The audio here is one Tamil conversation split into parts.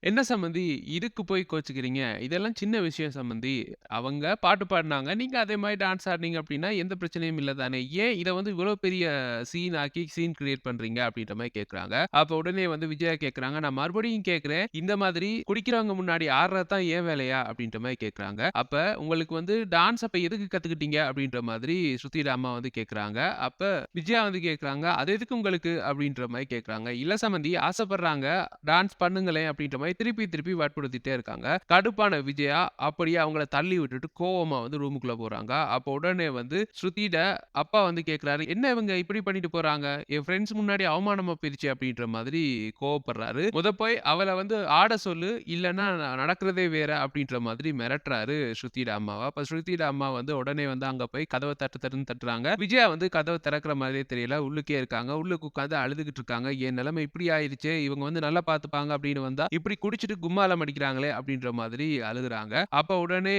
என்ன சம்மந்தி, இதுக்கு போய் கோச்சுக்கிறீங்க? இதெல்லாம் சின்ன விஷயம் சம்மந்தி. அவங்க பாட்டு பாடுனாங்க. நீங்க அதே மாரி டான்ஸ் ஆடுனீங்க அப்டின்னா, எந்த பிரச்சனையும் இல்ல தானே! ஏன் இத வந்து இவ்ளோ பெரிய சீன் ஆக்கி, சீன் கிரியேட் பண்றீங்க? அப்டின்ற மாரி கேட்குறாங்க. அப்ப உடனே வந்து விஜயா கேட்குறாங்க, நான் மறுபடியும் கேட்கிறேன். இந்த மாதிரி குடிக்கிறவங்க முன்னாடி ஆடுறது தான் என் வேலையா? அப்டின்ற மாரி கேட்குறாங்க. அப்ப உங்களுக்கு வந்து டான்ஸ் அப்ப எதுக்கு கத்துக்கிட்டீங்க? அப்டின்ற மாதிரி ஸ்ருதியோட அம்மா வந்து கேட்குறாங்க. அப்ப விஜயா வந்து கேட்குறாங்க, "அது எதுக்கு உங்களுக்கு?" அப்டின்ற மாரி கேட்குறாங்க. "இல்ல சம்மந்தி ஆசைப்படுறாங்க. டான்ஸ் பண்ணுங்களேன் அப்படின்ற மாரி திருப்பி திருப்பி வற்புறுத்திட்டே இருக்காங்க. கடுப்பான விஜயா அப்படியே அவங்கள தள்ளி விட்டுட்டு கோவமா வந்து ரூமுக்குள்ள போறாங்க. அப்போ உடனே வந்து ஸ்ருதிட அப்பா வந்து கேட்கிறாரு, "என்ன இவங்க இப்படி பண்ணிட்டு போறாங்க? என் ஃபிரெண்ட்ஸ் முன்னாடி அவமானமா போயிருச்சே" அப்படின்ற மாதிரி கோவப்படுறாரு. போய் அவள வந்து ஆட சொல்லு, இல்லன்னா நடக்கிறதே வேற அப்படின்ற மாதிரி மிரட்டுறாரு ஸ்ருதியோட அம்மாவ. அப்ப ஸ்ருதியோட அம்மா வந்து உடனே வந்து அங்க போய் கதவ தட்டு தட்டுன்னு தட்டுறாங்க. விஜயா வந்து கதவ திறக்கிற மாதிரியே தெரியல. உள்ளுக்கே இருக்காங்க. உள்ளுக்கு உட்கார்ந்து அழுதுகிட்டு இருக்காங்க. என் நிலைமை இப்படி ஆயிருச்சே! இவங்க வந்து நல்லா பார்த்துப்பாங்க அப்படின்னு வந்தா, இப்படி குடிச்சிட்டு கும்மாளம் அடிக்கிறாங்களே! அப்படின்ற மாதிரி அழுகுறாங்க. அப்ப உடனே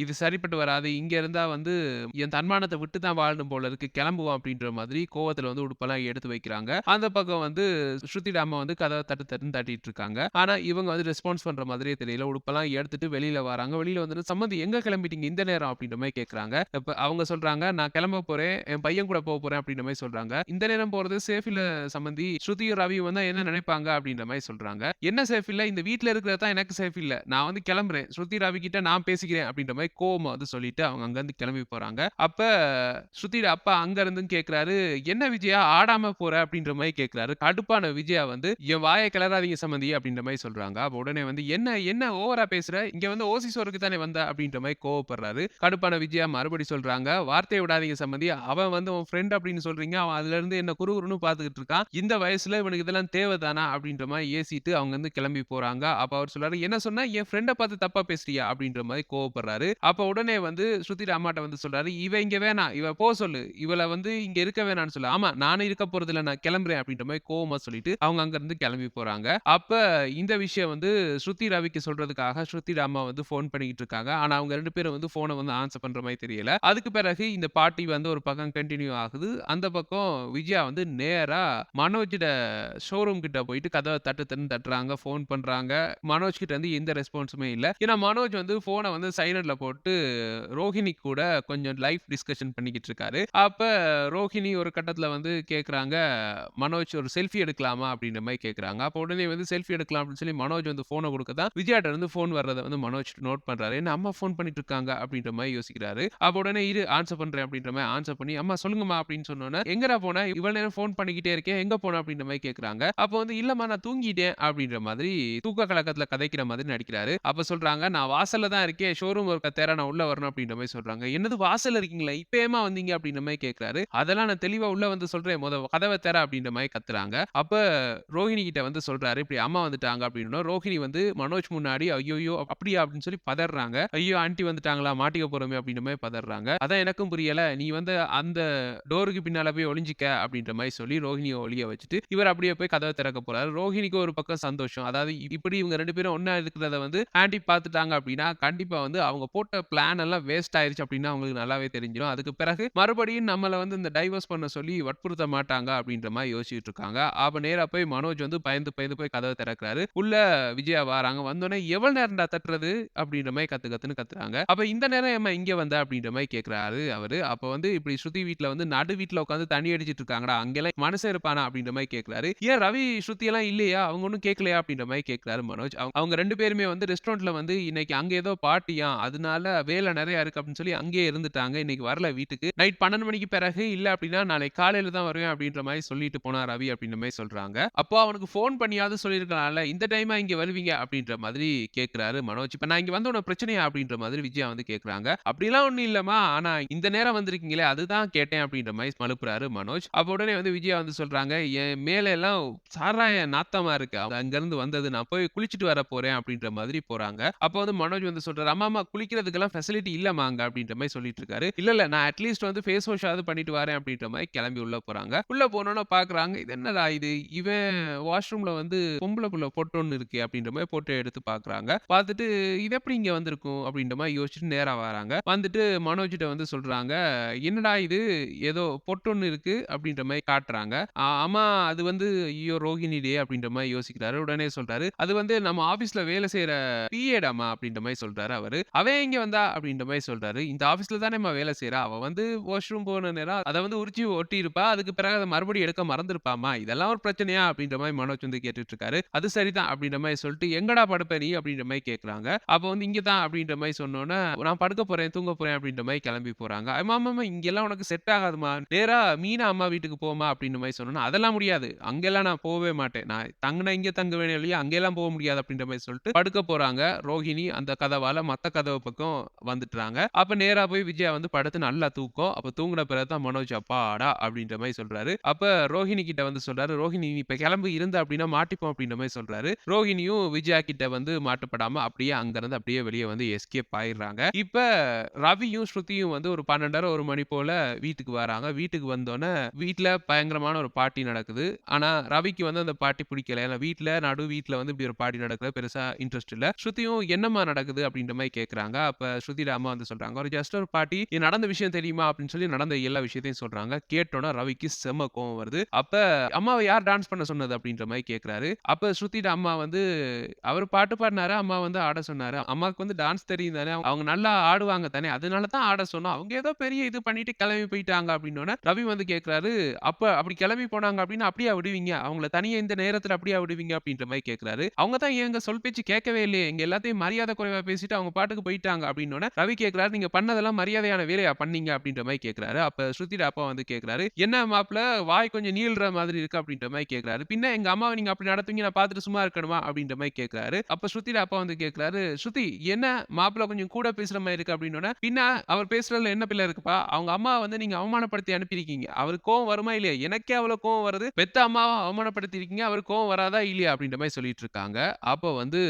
இது சரிப்பட்டு வராது. இங்க இருந்தா வந்து என் தன்மானத்த விட்டு தான் வாழணும் போல இருக்கு. கிளம்புவோம் அப்படின்ற மாதிரி கோவத்துல வந்து உடுப்பெல்லாம் எடுத்து வைக்கிறாங்க. அந்த பக்கம் வந்து ஸ்ருதியோட அம்மா வந்து கதவ தட்டு தட்டுன்னு தட்டிட்டு இருக்காங்க. ஆனா இவங்க வந்து ரெஸ்பான்ஸ் பண்ற மாதிரியே தெரியல. உடுப்பெல்லாம் எடுத்துட்டு வெளியில வராங்க. வெளியில வந்துட்டு "சம்மந்தி எங்க கிளம்பிட்டீங்க இந்த நேரம்?" அப்படின்ற மாரி கேட்கறாங்க. அப்ப அவங்க சொல்றாங்க, "நான் கிளம்ப போறேன். என் பையன் கூட போறேன்." அப்படின்ற மாரி சொல்றாங்க. "இந்த நேரம் போறது சேஃப் இல்ல சம்மந்தி. ஸ்ருதியும், ரவியும் வந்தா என்ன நினைப்பாங்க?" அப்படின்ற மாரி சொல்றாங்க. "என்ன சேஃப் இல்ல? இந்த வீட்ல இருக்கிறது தான் எனக்கு சேஃப் இல்ல. நான் வந்து கிளம்புறேன். ஸ்ருதி, ரவி கிட்ட நான் பேசிக்கிறேன்." அப்படின்ற மாரி கோவமா வந்து சொல்லிட்டு அவங்க அங்கருந்து கிளம்பி போறாங்க. அப்ப ஸ்ருதியோட அப்பா அங்க இருந்தும் கேட்கிறாரு, "என்ன விஜயா ஆடாம போற?" அப்படின்ற மாரி கேட்கிறாரு. கடுப்பான விஜயா வந்து, "என் வாய கிளறாதீங்க சம்மந்தி." அப்படின்ற மாரி சொல்றாங்க. அப்ப உடனே வந்து, "என்ன என்ன ஓவரா பேசுற? இங்க வந்து ஓசி சோறுக்கு தானே வந்த?" அப்படின்ற மாரி கோவப்படுறாரு. கடுப்பான விஜயா மறுபடி சொல்றாங்க, "வார்த்தைய விடாதீங்க சம்மந்தி. அவன் வந்து உன் ஃப்ரெண்ட் அப்படின்னு சொல்றீங்க. அவன் அதிலிருந்து என்ன குறுகுறுன்னு பார்த்துக்கிட்டு இருக்கான். இந்த வயசுல இவனுக்கு இதெல்லாம் தேவைதானா?" அப்படின்ற மாரி ஏசிட்டு அவங்க வந்து கிளம்பி போறாங்க. அப்ப அவர் சொல்றாரு, "என்ன சொன்ன? என் ஃப்ரெண்ட பார்த்து தப்பா பேசுறியா?" அப்படின்ற மாரி கோவப்படுறாரு. அப்ப உடனே வந்து ஸ்ருதியோட அம்மாட்ட வந்து சொல்றாரு, "இவ இங்க வேணாம். இவ சொல்லு. இவள வந்து இங்க இருக்க வேணாம்னு சொல்லு." "ஆமா, நானும் இருக்க போறதில்ல. நான் கிளம்புறேன்." அப்படின்ற மாரி கோவமா சொல்லிட்டு அவங்க அங்கருந்து கிளம்பி போறாங்க. அப்ப இந்த விஷயம் வந்து ஸ்ருதி, ரவிக்கு சொல்றதுக்காக ஸ்ருதியோட அம்மா வந்து ஃபோன் பண்ணிக்கிட்டு இருக்காங்க. ஆனா அவங்க 2 பேரும் வந்து ஃபோன வந்து ஆன்சர் பண்ற மாரி தெரியல. அதுக்கு பிறகு இந்த பார்ட்டி வந்து ஒரு பக்கம் கன்டின்யூ ஆகுது. அந்த பக்கம் விஜயா வந்து நேரா மனோஜோட ஷோரூம் கிட்ட போயிட்டு கதவ தட்டு தட்டுன்னு தட்டுறாங்க. ஃபோன் பண்றாங்க. மனோஜ் கிட்ட இருந்து எந்த ரெஸ்பான்ஸுமே இல்ல. ஏன்னா மனோஜ் வந்து ஃபோன வந்து சைலன்ட்ல போட்டு ரோஹிணி கூட கொஞ்சம் லைஃப் டிஸ்கஷன் பண்ணிக்கிட்டு இருக்காரு. அப்ப ரோஹிணி ஒரு கட்டத்துல வந்து கேட்குறாங்க, "மனோஜ் ஒரு செல்ஃபி எடுக்கலாமா?" அப்படின்ற மாரி கேட்குறாங்க. அப்ப உடனே வந்து செல்ஃபி எடுக்கலாம் அப்படின்னு சொல்லி மனோஜ் வந்து ஃபோன குடுக்க தான் விஜயாட்ட இருந்து ஃபோன் வர்றத வந்து மனோஜ் நோட் பண்றாரு. என்ன அம்மா ஃபோன் பண்ணிட்டு இருக்காங்க அப்படின்ற மாரி யோசிக்கிறாரு. அப்ப உடனே இரு ஆன்ஸர் பண்றேன் அப்படின்ற மாரி ஆன்ஸர் பண்ணி, "அம்மா சொல்லுங்கம்மா" அப்படின்னு சொன்னோனே, "எங்கடா போன? இவ்வளவு நேரம் ஃபோன் பண்ணிக்கிட்டே இருக்கேன். எங்க போன?" அப்படின்ற மாரி கேட்குறாங்க. அப்ப வந்து, "இல்லம்மா நான் தூங்கிட்டேன்" அப்படின்ற மாதிரி தூக்க கலக்கத்துல கதைக்கிற மாதிரி நடிக்கிறாரு. அப்ப சொல்றாங்க, "நான் வாசல்ல தான் இருக்கேன். ஷோரூம் ஒர்க்க தேர நான் உள்ள வரணும்" அப்படின்ற மாரி சொல்றாங்க. "என்னது வாசல்ல இருக்கீங்களா? இப்ப ஏம்மா வந்தீங்க?" அப்படின்ற மாரி கேட்கிறாரு. "அதெல்லாம் நான் தெளிவா உள்ள வந்து சொல்றேன். கதவ தெற" அப்படின்ற மாரி கத்துறாங்க. அப்ப ரோஹிணி கிட்ட வந்து சொல்றாரு, "இப்படி அம்மா வந்துட்டாங்க" அப்படின்னோன, ரோஹிணி வந்து மனோஜ் முன்னாடி, "ஐய்யய்யோ! அப்படியா?" அப்படின்னு சொல்லி பதர்றாங்க. "ஐயோ! ஆன்டி வந்துட்டாங்களா? மாட்டிக்க போறோமே!" அப்படின்ற மாரி பதர்றாங்க. "அதான் எனக்கும் புரியல. நீ வந்து அந்த டோருக்கு பின்னால போய் ஒளிஞ்சுக்க" அப்படின்ற மாரி சொல்லி ரோஹிணிய ஒளிய வச்சுட்டு, இவர் அப்படியே போய் கதவ திறக்க போறாரு. ரோஹிணிக்கு ஒரு பக்கம் சந்தோஷம். அதாவது இப்படி இவங்க 2 பேரும் ஒண்ணா இருக்கிறத வந்து ஆன்டி பார்த்துட்டாங்க அப்படின்னா, கண்டிப்பா வந்து அவங்க போட்ட பிளான் எல்லாம் வேஸ்ட் ஆயிருச்சு அப்படின்னு அவங்களுக்கு நல்லாவே தெரிஞ்சிரும். அதுக்கு பிறகு மறுபடியும் நம்மள வந்து இந்த டைவர்ஸ் பண்ண சொல்லி வற்புறுத்த மாட்டாங்க அப்படின்ற மாரி யோசிச்சுட்டு இருக்காங்க. அப்ப நேரா போய் மனோஜ் வந்து பயந்து பயந்து போய் கதவ திறக்கிறாரு. உள்ள விஜயா வாராங்க. வந்தோனே, "எவ்வளவு நேரம்டா தட்டுறது?" அப்படின்ற மாரி கத்து கத்துன்னு கத்துறாங்க. அப்ப இந்த நேரம் ஏம்மா இங்க வந்த? அப்படின்ற மாரி கேட்கிறாரு அவரு. அப்ப வந்து இப்படி ஸ்ருதி வீட்ல வந்து நடு வீட்ல உட்கார்ந்து தண்ணி அடிச்சிட்டு இருக்காங்கடா. அங்கெல்லாம் மனுஷன் இருப்பானா? அப்படின்ற மாரி கேட்கிறாரு. "ஏன் ரவி, ஸ்ருதி எல்லாம் இல்லையா? அவங்க ஒண்ணும் கேட்கலையா?" அப்படின்ற மாரி கேட்கிறாரு மனோஜ். அவங்க 2 பேருமே வந்து ரெஸ்டாரண்ட்ல வந்து இன்னைக்கு அங்க ஏதோ பார்ட்டியாம். அதனால வேலை நெறைய இருக்கு அப்படின்னு சொல்லி அங்கேயே இருந்துட்டாங்க. இன்னைக்கு வரல வீட்டுக்கு. நைட் 12 மணிக்கு பிறகு இல்ல அப்படின்னா நாளைக்கு காலையில தான் வருவேன் அப்படின்ற மாரி சொல்லிட்டு போனான் ரவி அப்படின்ற மாரி சொல்றாங்க. அப்போ அவனுக்கு ஃபோன் பண்ணியாவது சொல்லியிருக்கலாம்ல. இந்த டைமா இங்க வருவீங்க அப்படின்ற மாதிரி கேட்கிறாரு மனோஜ். இப்ப நான் இங்க வந்த உடனே பிரச்சனையா? அப்படின்ற மாதிரி விஜயா வந்து கேட்கறாங்க. அப்படிலாம் ஒண்ணும் இல்லம்மா. ஆனா இந்த நேரம் வந்திருக்கீங்களே அதுதான் கேட்டேன் அப்படின்ற மாரி மழுப்புறாரு மனோஜ். அப்ப உடனே வந்து விஜயா வந்து சொல்றாங்க, "என் மேல எல்லாம் சாராய நாத்தமா இருக்கு. அங்கருந்து வந்தது. நான் போய் குளிச்சுட்டு வரப் போறேன்" அப்படின்ற மாதிரி போறாங்க. அப்ப வந்து மனோஜ் வந்து சொல்றாரு, "அம்மா குளிக்கிறதுக்கெல்லாம் ஃபெசிலிட்டி இல்லம்மா அங்க" அப்படின்ற மாரி சொல்லிட்டு இருக்காரு. "இல்ல, இல்ல நான் அட்லீஸ்ட் வந்து ஃபேஸ் வாஷாவது பண்ணிட்டு வரேன்" அப்படின்ற மாரி கிளம்பி உள்ள போறாங்க. உள்ள போனோனே பார்க்குறாங்க, "இது என்னடா இது? இவன் வாஷ்ரூம்ல வந்து பொம்பள புள்ள ஃபோட்டோ ஒண்ணு இருக்கே" அப்படின்ற மாரி ஃபோட்டோ எடுத்து பார்க்குறாங்க. பார்த்துட்டு, "இது எப்படி இங்க வந்திருக்கும்?" அப்படின்ற மாரி யோசிச்சுட்டு நேரா வராங்க. வந்துட்டு மனோஜ்ட்ட வந்து சொல்றாங்க, "என்னடா இது? ஏதோ பொட்டு ஒண்ணு இருக்கு" அப்படின்ற மாரி காட்டுறாங்க. ஆமா அது வந்து ஐயோ! ரோகிணிடே அப்படின்ற மாரி யோசிக்கிறாரு. உடனே சொல்றாரு, அது வந்து நம்ம ஆபீஸ்ல வேலை செய்ற பிஏடாம்மா அப்படின்ற மாரி சொல்றாரு அவரு. அவ எங்க வந்தா அப்படின்ற மாரி சொல்றாரு. இந்த ஆபீஸ்ல தானேம்மா வேலை செய்றா. அவ வந்து வாஷ்ரூம் போன நேரம் அத வந்து உரிச்சு ஒட்டியிருப்பா. அதுக்கு பிறகு அத மறுபடியும் எடுக்க மறந்திருப்பாம்மா. இதெல்லாம் ஒரு பிரச்சனையா அப்படின்ற மாரி மனோஜ் வந்து கேட்டுட்டு இருக்காரு. அது சரிதான் அப்படின்ற மாரி சொல்லிட்டு எங்கடா படுப்ப நீ அப்படின்ற மாரி கேட்கறாங்க. அப்ப வந்து இங்க தான் அப்படின்ற மாரி சொன்னோனே, நான் படுக்க போறேன், தூங்க போறேன் அப்படின்ற மாரி கிளம்பி போறாங்க. ஆமாமாமா இங்கெல்லாம் உனக்கு செட் ஆகாதும்மா. நேரா மீனா அம்மா வீட்டுக்கு போம்மா அப்படின்ற மாரி சொன்னோனே, அதெல்லாம் முடியாது. அங்கெல்லாம் நான் போவே மாட்டேன். நான் தங்குனா இங்க தங்குவேனே ஒழிய அங்கெல்லாம் போ முடியாது அப்படின்ற மாரி சொல்லிட்டு படுக்க போறாங்க. ரோஹிணி அந்த கதவால மத்த கதவு பக்கம் வந்துட்டுறாங்க. அப்ப நேரா போய் விஜயா வந்து படுத்து நல்லா தூக்கம். அப்ப தூங்குன பிறகு தான் மனோஜ் அப்பாடா! அப்படின்ற மாரி சொல்றாரு. அப்ப ரோஹிணி கிட்ட வந்து சொல்றாரு, "ரோஹிணி நீ இப்ப கிளம்பு இருந்த அப்படின்னா மாட்டிப்போம்" அப்படின்ற மாரி சொல்றாரு. ரோஹிணியும் விஜயா கிட்ட வந்து மாட்டுப்படாம அப்படியே அங்கருந்து அப்படியே வெளிய வந்து எஸ்கேப் ஆயிடுறாங்க. இப்ப ரவியும், ஸ்ருதியும் வந்து ஒரு 12:30 1 மணி போல வீட்டுக்கு வராங்க. வீட்டுக்கு வந்தோனே, வீட்ல பயங்கரமான ஒரு பார்ட்டி நடக்குது. ஆனா, ரவிக்கு வந்து அந்த பார்ட்டி பிடிக்கல. ஏன்னா நடு வீட்ல வந்து இப்படி ஒரு பார்ட்டி நடக்குது. பெருசா இன்ட்ரெஸ்ட் இல்ல. ஸ்ருதியும் என்னம்மா நடக்குது அப்படின்ற மாரி கேட்கறாங்க. அப்ப ஸ்ருதியோட அம்மா வந்து சொல்றாங்க, "ஒரு ஜஸ்ட் ஒரு பார்ட்டி. இது நடந்த விஷயம் தெரியுமா?" அப்படின்னு சொல்லி நடந்த எல்லா விஷயத்தையும் சொல்றாங்க. கேட்டோனே ரவிக்கு செம்ம கோவம் வருது. அப்ப அம்மாவ யார் டான்ஸ் பண்ண சொன்னது அப்படின்ற மாரி கேட்கறாரு. அப்ப ஸ்ருதியோட அம்மா வந்து அவரு பாட்டு பாடுனாரு. அம்மா வந்து ஆட சொன்னாரு. அம்மாவுக்கு வந்து டான்ஸ் தெரியும் தானே. அவங்க நல்லா ஆடுவாங்க தானே. அதனால தான் ஆட சொன்னோம். அவங்க ஏதோ பெரிய இது பண்ணிட்டு கிளம்பி போயிட்டாங்க அப்டின்னோனே, ரவி வந்து கேட்கிறாரு, "அப்ப அப்படி கிளம்பி போனாங்க அப்டின்னா அப்படியா விடுவீங்க? அவங்கள தனியா இந்த நேரத்துல அப்படியா விடுவீங்க?" அப்படின்ற மாரி கேட்கிறாரு. அவங்க தான் எங்க சொல் பேச்சு கேட்கவே இல்லையே. எங்க எல்லாத்தையும் மரியாதை குறைவா பேசிட்டு அவங்க பாட்டுக்கு போயிட்டாங்க அப்டின்னோனே, ரவி கேட்கிறாரு, "நீங்க பண்ணதெல்லாம் மரியாதையான வேலையா பண்ணீங்க?" அப்படின்ற மாரி கேட்கிறாரு. அப்ப ஸ்ருதியோட அப்பா வந்து கேட்கிறாரு, "என்ன மாப்ள வாய் கொஞ்சம் நீள்ற மாதிரி இருக்கு" அப்படின்ற மாரி கேட்கிறாரு. "பின்ன எங்க அம்மாவ நீங்க அப்படி நடத்துவீங்க நான் பார்த்துட்டு சும்மா இருக்கணுமா?" அப்படின்ற மாரி கேட்கிறாரு. அப்ப ஸ்ருதியோட அப்பா வந்து கேட்கிறாரு, "ஸ்ருதி என்ன மாப்பிள கொஞ்சம் கூட பேசுற மாரி இருக்கு" அப்படின்னோனே, "பின்ன அவர் பேசுறதுல என்ன பிழை இருக்குப்பா? அவங்க அம்மாவ வந்து நீங்க அவமானப்படுத்தி அனுப்பியிருக்கீங்க. அவருக்கு கோவம் வருமா இல்லையா? எனக்கே அவ்வளோ கோவம் வருது. பெத்த அம்மாவ அவமானப்படுத்தியிருக்கீங்க. அவருக்கு கோவம் வராதா இல்லையா?" அப்படின்ற மாரி சொல்லிட்டு இருக்காங்க. அப்போ வந்து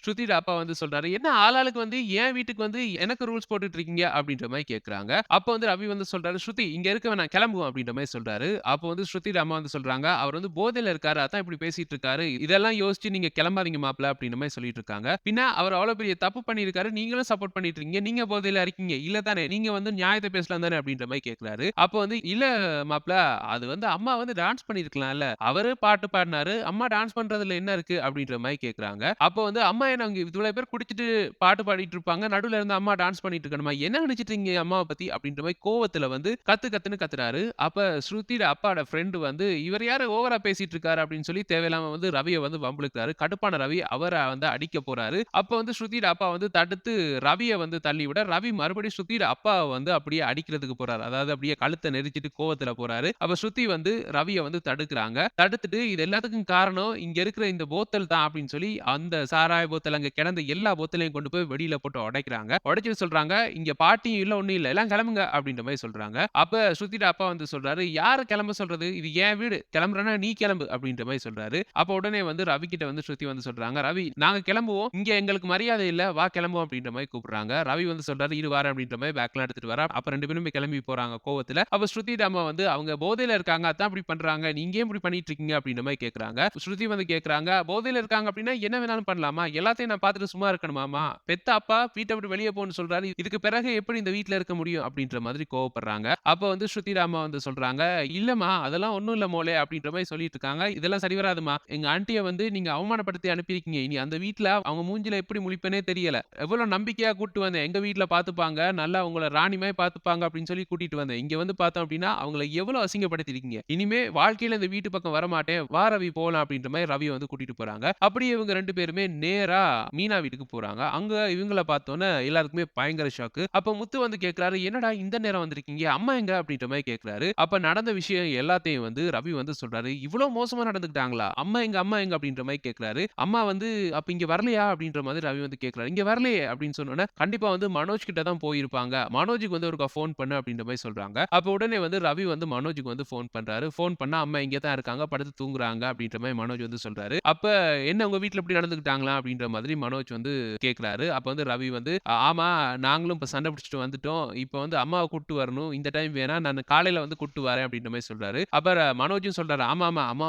ஸ்ருதியோட அப்பா வந்து சொல்றாரு, "என்ன ஆளாளுக்கு வந்து என் வீட்டுக்கு வந்து எனக்கு ரூல்ஸ் போட்டுட்டு இருக்கீங்க?" அப்படின்ற மாரி கேட்கறாங்க. அப்போ வந்து ரவி வந்து சொல்றாரு, "ஸ்ருதி இங்க இருக்க வேணாம் கிளம்புவோம்" அப்படின்ற மாரி சொல்றாரு. அப்போ வந்து ஸ்ருதியோட அம்மா வந்து சொல்றாங்க, "அவர் வந்து போதையில இருக்காரு. அதான் இப்படி பேசிட்டு இருக்காரு. இதெல்லாம் யோசிச்சு நீங்க கிளம்பாதீங்க மாப்ள" அப்படின்ற மாரி சொல்லிட்டு இருக்காங்க. பின்ன அவர் அவ்வளோ பெரிய தப்பு பண்ணியிருக்காரு. நீங்களும் சப்போர்ட் பண்ணிட்டு இருக்கீங்க. நீங்க போதையில இருக்கீங்க. இல்ல தானே? நீங்க வந்து நியாயத்த பேசலாம் தானே அப்படின்ற மாரி கேட்கிறாரு. அப்போ வந்து, "இல்ல மாப்ள அது வந்து அம்மா வந்து டான்ஸ் பண்ணியிருக்கலாம்ல. அவரு பாட்டு பாடுனாரு. அம்மா டான்ஸ் பண்றதுல என்ன இருக்கு?" அப்படின்ற மாரி கேட்கறாங்க. அப்போ வந்து, "அம்மா என்ன அங்க இவ்வளோ பேர் குடிச்சிட்டு பாட்டு பாடிட்டு இருப்பாங்க. நடுவுல இருந்து அம்மா டான்ஸ் பண்ணிட்டு இருக்கணுமா? என்ன நினைச்சிட்டு இருக்கீங்க அம்மாவ பத்தி?" அப்படின்ற மாரி கோவத்துல வந்து கத்துன்னு கத்துறாரு. அப்ப ஸ்ருதியோட அப்பாவோட ஃப்ரெண்ட் வந்து, "இவர் யாரு ஓவரா பேசிட்டு இருக்காரு" அப்படின்னு சொல்லி தேவையில்லாம வந்து ரவிய வந்து வம்பிழுக்கிறாரு. கடுப்பான ரவி அவர வந்து அடிக்க போறாரு. அப்ப வந்து ஸ்ருதியோட அப்பா வந்து தடுத்து ரவிய வந்து தள்ளிவிட, ரவி மறுபடியும் ஸ்ருதியோட அப்பாவ வந்து அப்படியே அடிக்கிறதுக்கு போறாரு. அதாவது அப்படியே கழுத்த நெரிச்சிட்டு கோவத்துல போறாரு. அப்ப ஸ்ருதி வந்து ரவிய வந்து தடுக்குறாங்க. தடுத்துட்டு இது எல்லாத்துக்கும் காரணம் இங்க இருக்கிற இந்த போத்தல் தான் அப்படின்னு சொல்லி அந்த சாராய போத்தல் அங்க கிடந்த எல்லா போத்தலையும் கொண்டு போய் வெளியில போட்டு உடைக்கிறாங்க. உடைச்சுட்டு சொல்றாங்க, "இங்க பாட்டியும் இல்ல, ஒண்ணும் இல்ல. எல்லாம் கிளம்புங்க" அப்படின்ற மாரி சொல்றாங்க. அப்ப ஸ்ருதியோட அப்பா வந்து சொல்றாரு, "யார கிளம்ப சொல்றது? இது என் வீடு. கிளம்புறன்னா நீ கிளம்பு" அப்படின்ற மாரி சொல்றாரு. அப்ப உடனே வந்து ரவி கிட்ட வந்து ஸ்ருதி வந்து சொல்றாங்க, "ரவி நாங்க கிளம்புவோம். இங்க எங்களுக்கு மரியாதை இல்ல. வா கிளம்புவோம்" அப்படின்ற மாரி கூப்பிடுறாங்க. ரவி வந்து சொல்றாரு, "இரு வாரேன்" அப்படின்ற மாரி பேக்லாம் எடுத்துட்டு வரார். அப்ப 2 பேருமே கிளம்பி போறாங்க கோவத்துல. அப்ப ஸ்ருதியோட அம்மா வந்து, "அவங்க போதையில இருக்காங்க. அதான் இப்படி பண்றாங்க. நீங்க ஏன் இப்படி பண்ணிட்டு இருக்கீங்க?" அப்படின்ற மாரி கேட்கறாங்க. ஸ்ருதி வந்து கேட்கறாங்க, "போதையில இருக்காங்க அப்படின்னா என்ன வேணாலும் பண்ணலாமா? எல்லாத்தையும் நான் பார்த்துட்டு சும்மா இருக்கணுமாமா? பெத்த அப்பா வீட்ட விட்டு வெளிய போன்னு சொல்றாரு. இதுக்கு பிறகு எப்படி இந்த வீட்ல இருக்க முடியும்?" அப்படின்ற மாதிரி கோவப்படுறாங்க. அப்ப வந்து ஸ்ருதியோட அம்மா வந்து சொல்றாங்க, "இல்லம்மா அதெல்லாம் ஒண்ணும் இல்ல மோளே" அப்படின்ற மாரி சொல்லிட்டு இருக்காங்க. "இதெல்லாம் சரி வராதும்மா. எங்க ஆன்டிய வந்து நீங்க அவமானப்படுத்தி அனுப்பியிருக்கீங்க. இனி அந்த வீட்ல அவங்க மூஞ்சில எப்படி முழிப்பேன்னே தெரியல. எவ்வளோ நம்பிக்கையா கூட்டிட்டு வந்தேன். எங்க வீட்ல பார்த்துப்பாங்க. நல்லா உங்கள ராணி மாரி பார்த்துப்பாங்க அப்படின்னு சொல்லி கூட்டிட்டு வந்தேன். இங்க வந்து பார்த்தோம் அப்படின்னா, அவங்கள எவ்வளோ அசிங்கப்படுத்தியிருக்கீங்க. இனிமே வாழ்க்கையில இந்த வீட்டு பக்கம் வரமாட்டேன். வா ரவி போலாம்" அப்படின்ற மாரி ரவிய வந்து கூட்டிட்டு போறாங்க. அப்படியே இவங்க 2 பேருமே நேரா மீனா வீட்டுக்கு போறாங்க. அங்க இவங்கள பார்த்தோனே எல்லாருக்குமே பயங்கர ஷாக்கு. அப்ப முத்து வந்து கேட்கிறாரு, "என்னடா இந்த நேரம் வந்திருக்கீங்க? அம்மா எங்க?" அப்படின்ற மாரி கேட்கிறாரு. அப்ப நடந்த விஷயம் எல்லாத்தையும் வந்து ரவி வந்து சொல்றாரு. "இவ்ளோ மோசமா நடந்துக்கிட்டாங்களா? அம்மா எங்க? அம்மா எங்க?" அப்படின்ற மாரி கேட்கிறாரு. அம்மா வந்து, "அப்ப இங்க வரலையா?" அப்படின்ற மாதிரி ரவி வந்து கேட்கிறாரு. "இங்க வரலையே" அப்படின்னு சொன்னோனே, "கண்டிப்பா வந்து மனோஜ் கிட்ட தான் போயிருப்பாங்க. மனோஜுக்கு வந்து ஒருக்கா ஃபோன் பண்ணு" அப்படின்ற மாரி சொல்றாங்க. அப்ப உடனே வந்து ரவி வந்து மனோஜுக்கு வந்து ஃபோன் பண்றாரு. ஃபோன் பண்ணா, "அம்மா இங்க தான் இருக்காங்க. படுத்து தூங்குறாங்க" அப்படின்ற மாரி மனோஜ் வந்து சொல்றாரு. அப்ப "என்ன உங்க வீட்ல இப்படி நடந்துக்கிட்டாங்களா?" அப்படின்ற மாதிரி மனோஜ் வந்து கேட்கிறாரு. அப்ப வந்து ரவி வந்து, "ஆமா நாங்களும் இப்ப சண்டை பிடிச்சுட்டு வந்துட்டோம். இப்ப வந்து அம்மாவ கூட்டு வரணும். இந்த டைம் வேணா நானு காலையில வந்து கூட்டு வரேன்" அப்படின்ற மாரி சொல்றாரு. அப்ப மனோஜும் சொல்றாரு, "ஆமாமா அம்மா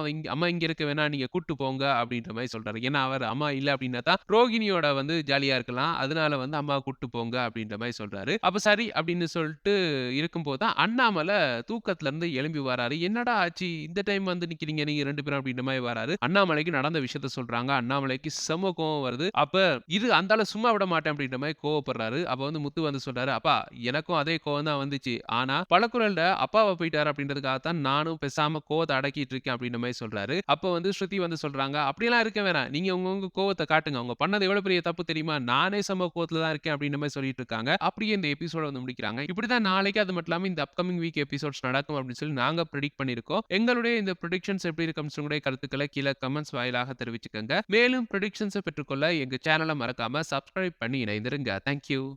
இங்க இருக்க வேணாம். நீங்க கூட்டு போங்க" அப்படின்ற மாரி சொல்றாரு. ஏன்னா அவர் அம்மா இல்ல அப்படின்னா தான் ரோகிணியோட வந்து ஜாலியா இருக்கலாம். அதனால வந்து அம்மாவ கூட்டு போங்க அப்படின்ற மாரி சொல்றாரு. அப்ப சரி அப்படின்னு சொல்ட்டு இருக்கும்போது தான் அண்ணாமலை தூக்கத்துல இருந்து எழும்பி வராரு. "என்னடா ஆச்சு? இந்த டைம் வந்து நிக்கிறீங்க நீங்க 2 பேரும்" அப்படின்ற மாரி வராரு. அண்ணாமலைக்கு நடந்த விஷயத்த சொல்றாங்க. அண்ணாமலைக்கு செம்ம கோவம் வருது. அப்ப இது அந்த ஆள சும்மா விட மாட்டேன் அப்படின்ற மாரி கோவப்படுறாரு. அப்ப வந்து முத்து வந்து சொல்றாரு, "அப்பா எனக்கும் அதே கோவம் தான் வந்துச்சு. ஆனா பலகுரல்ல அப்பாவ போயிட்டாரு அப்படின்றதுக்காக தான் நானும் பேசாம கோவத்த அடக்கிட்டு இருக்கேன்." அப்படின்ற மாரி சொல்றாரு. அப்ப வந்து ஸ்ருதி வந்து சொல்றாங்க, "அப்படிலாம் இருக்க வேணாம். நீங்க உங்க கோவத்த காட்டுங்க. அவங்க பண்ணது எவ்வளவு பெரிய தப்பு தெரியுமா? நானே செம்ம கோவத்துல தான் இருக்கேன்." அப்படின்ற மாரி சொல்லிட்டு இருக்காங்க. அப்படியே இந்த எபிசோட வந்து முடிக்கிறாங்க. இப்படிதான் நாளைக்கு அது மட்டும் இல்லாம இந்த அப்கமிங் வீக் எபிசோட்ஸ் நடக்கும் அப்படின்னு சொல்லி நாங்க பிரெடிக்ட் பண்ணியிருக்கோம். எங்களுடைய இந்த பிரெடிக்ஷன்ஸ் எப்படி இருக்குன்னு சொல்லி உங்களுடைய கருத்துக்களை கீழ கமெண்ட்ஸ் வாயிலாக தெரிவிச்சுக்கங்க. மேலும் பிரெடிக்ஷன்ஸ பெற்றுக்கொள்ள எங்க சேனல மறக்காம சப்ஸ்கிரைப் பண்ணி இணைந்திருங்க. Thank you.